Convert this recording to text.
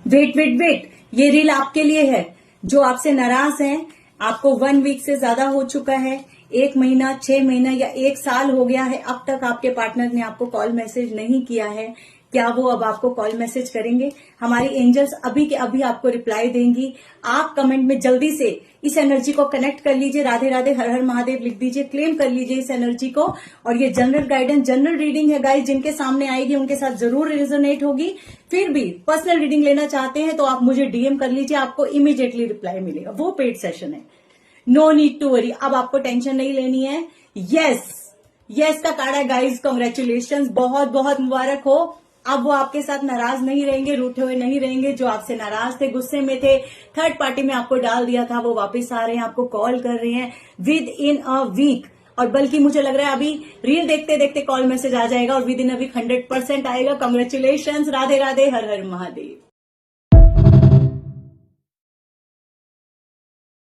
Wait wait wait, ये reel आपके लिए है जो आपसे नाराज हैं। आपको 1 वीक से ज्यादा हो चुका है, 1 महीना, 6 महीना या 1 साल हो गया है, अब तक आपके पार्टनर ने आपको कॉल मैसेज नहीं किया है। क्या वो अब आपको कॉल मैसेज करेंगे? हमारी एंजल्स अभी के अभी आपको रिप्लाई देंगी। आप कमेंट में जल्दी से इस एनर्जी को कनेक्ट कर लीजिए, राधे राधे हर हर महादेव लिख दीजिए, क्लेम कर लीजिए इस एनर्जी को। और ये जनरल गाइडेंस, जनरल रीडिंग है गाइस, जिनके सामने आएगी उनके साथ जरूर रेजोनेट होगी। फिर भी पर्सनल रीडिंग लेना चाहते हैं तो आप मुझे डीएम कर लीजिए, आपको इमीडिएटली रिप्लाई मिलेगा। वो पेड सेशन है, नो नीड टू वरी। अब आपको टेंशन नहीं लेनी है। यस का कार्ड है गाइस, कॉन्ग्रेचुलेशन, बहुत बहुत मुबारक हो। अब वो आपके साथ नाराज नहीं रहेंगे, रूठे हुए नहीं रहेंगे। जो आपसे नाराज थे, गुस्से में थे, थर्ड पार्टी में आपको डाल दिया था, वो वापस आ रहे हैं, आपको कॉल कर रहे हैं विद इन अ वीक। और बल्कि मुझे लग रहा है अभी रील देखते देखते कॉल मैसेज आ जाएगा और विद इन अ वीक 100% आएगा। कॉन्ग्रेचुलेशन, राधे राधे हर हर महादेव।